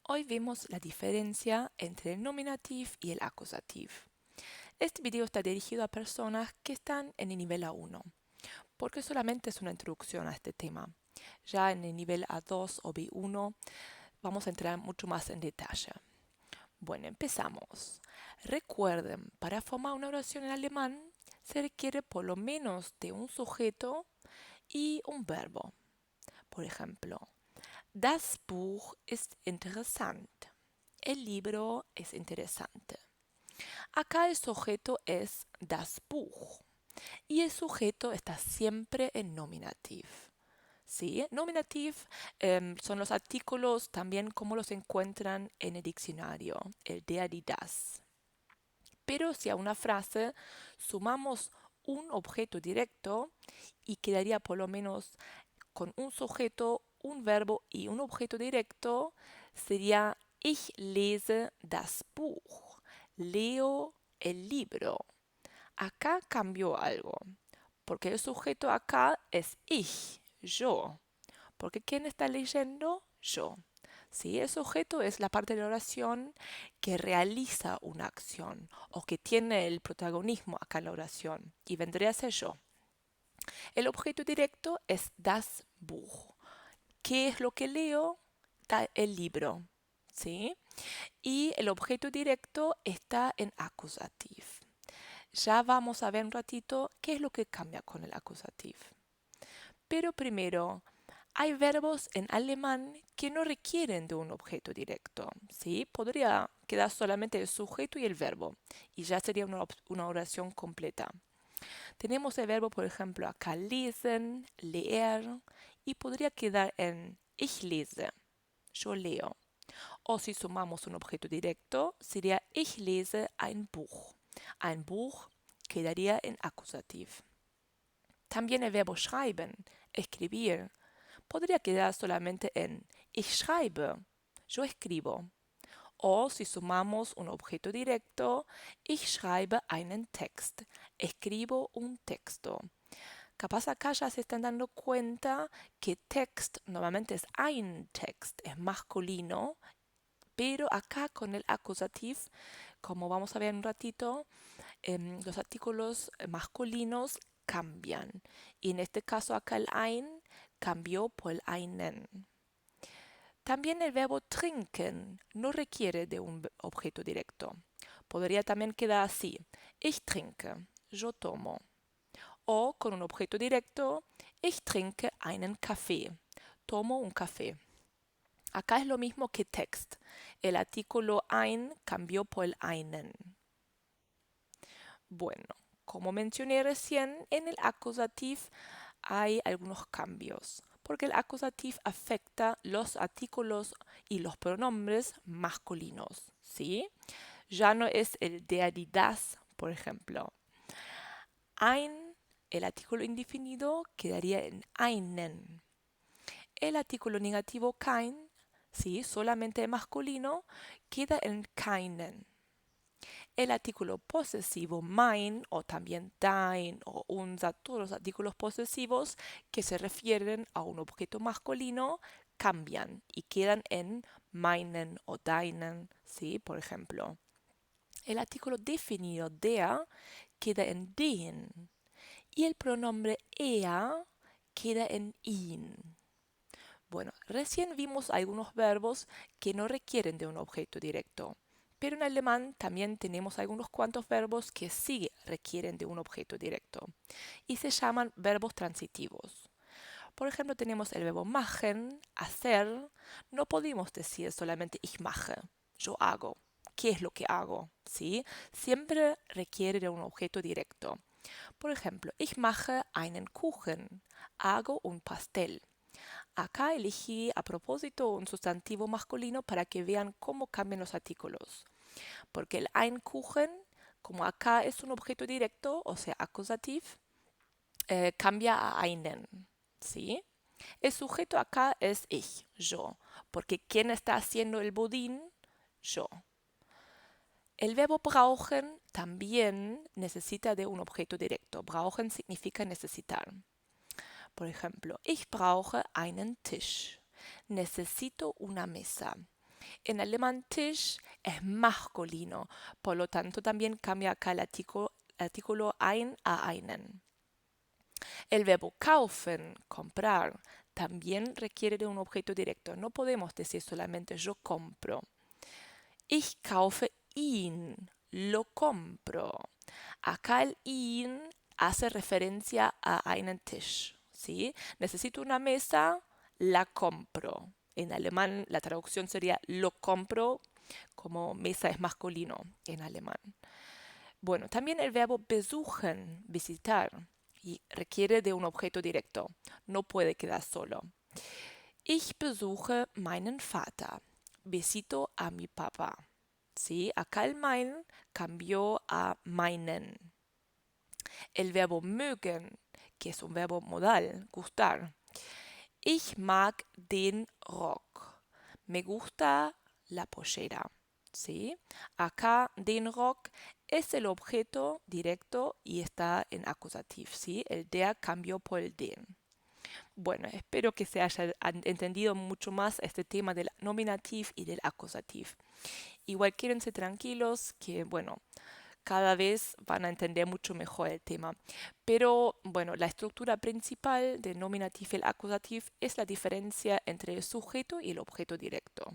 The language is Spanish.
Hoy vemos la diferencia entre el nominativ y el acusativ. Este video está dirigido a personas que están en el nivel A1, porque solamente es una introducción a este tema. Ya en el nivel A2 o B1 vamos a entrar mucho más en detalle. Bueno, empezamos. Recuerden, para formar una oración en alemán se requiere por lo menos de un sujeto y un verbo. Por ejemplo, das Buch ist interessant. El libro es interesante. Acá el sujeto es das Buch y el sujeto está siempre en nominativ. ¿Sí? Nominativ son los artículos también como los encuentran en el diccionario, el der, die, das. Pero si a una frase sumamos un objeto directo y quedaría por lo menos con un sujeto, un verbo y un objeto directo, sería ich lese das Buch. Leo el libro. Acá cambió algo, porque el sujeto acá es ich, yo. Porque ¿quién está leyendo? Yo. ¿Sí? El sujeto es la parte de la oración que realiza una acción o que tiene el protagonismo acá en la oración y vendría a ser yo. El objeto directo es das Buch. ¿Qué es lo que leo? El libro. ¿Sí? Y el objeto directo está en acusativ. Ya vamos a ver un ratito qué es lo que cambia con el acusativ. Pero primero, hay verbos en alemán que no requieren de un objeto directo, ¿sí? Podría quedar solamente el sujeto y el verbo, y ya sería una oración completa. Tenemos el verbo, por ejemplo, acá lesen, leer, y podría quedar en ich lese, yo leo. O si sumamos un objeto directo, sería ich lese ein Buch. Ein Buch quedaría en acusativ. También el verbo schreiben, escribir, podría quedar solamente en ich schreibe, yo escribo. O si sumamos un objeto directo, ich schreibe einen Text, escribo un texto. Capaz acá ya se están dando cuenta que text normalmente es ein Text, es masculino, pero acá con el acusativ, como vamos a ver en un ratito, los artículos masculinos cambian. Y en este caso acá el ein cambió por el einen. También el verbo trinken no requiere de un objeto directo. Podría también quedar así. Ich trinke, yo tomo. O con un objeto directo, ich trinke einen Kaffee, tomo un café. Acá es lo mismo que text. El artículo ein cambió por el einen. Bueno, como mencioné recién, en el acusativ hay algunos cambios, porque el acusativ afecta los artículos y los pronombres masculinos, ¿sí? Ya no es el der, die, das, por ejemplo. Ein, el artículo indefinido, quedaría en einen. El artículo negativo kein, ¿sí? Solamente masculino, queda en keinen. El artículo posesivo mein o también dein o unser, todos los artículos posesivos que se refieren a un objeto masculino cambian y quedan en meinen o deinen, ¿sí? Por ejemplo. El artículo definido der queda en den y el pronombre er queda en ihn. Bueno, recién vimos algunos verbos que no requieren de un objeto directo. Pero en alemán también tenemos algunos cuantos verbos que sí requieren de un objeto directo y se llaman verbos transitivos. Por ejemplo, tenemos el verbo machen, hacer. No podemos decir solamente ich mache, yo hago. ¿Qué es lo que hago? ¿Sí? Siempre requiere de un objeto directo. Por ejemplo, ich mache einen Kuchen, hago un pastel. Acá elegí a propósito un sustantivo masculino para que vean cómo cambian los artículos. Porque el ein Kuchen, como acá es un objeto directo, o sea, acusativ, cambia a einen. ¿Sí? El sujeto acá es ich, yo. Porque ¿quién está haciendo el budín? Yo. El verbo brauchen también necesita de un objeto directo. Brauchen significa necesitar. Por ejemplo, ich brauche einen Tisch. Necesito una mesa. En alemán Tisch es masculino, por lo tanto también cambia acá el artículo ein a einen. El verbo kaufen, comprar, también requiere de un objeto directo. No podemos decir solamente yo compro. Ich kaufe ihn, lo compro. Acá el ihn hace referencia a einen Tisch, ¿sí? Necesito una mesa, la compro. En alemán la traducción sería lo compro, como mesa es masculino en alemán. Bueno, también el verbo besuchen, visitar, y requiere de un objeto directo. No puede quedar solo. Ich besuche meinen Vater. Visito a mi papá. ¿Sí? Acá el mein cambió a meinen. El verbo mögen, que es un verbo modal, gustar. Ich mag den Rock. Me gusta la pollera. ¿Sí? Acá den Rock es el objeto directo y está en acusativo. ¿Sí? El der cambió por el den. Bueno, espero que se haya entendido mucho más este tema del nominativo y del acusativo. Igual quédense tranquilos que, bueno, cada vez van a entender mucho mejor el tema. Pero, bueno, la estructura principal del nominativo y el acusativo es la diferencia entre el sujeto y el objeto directo.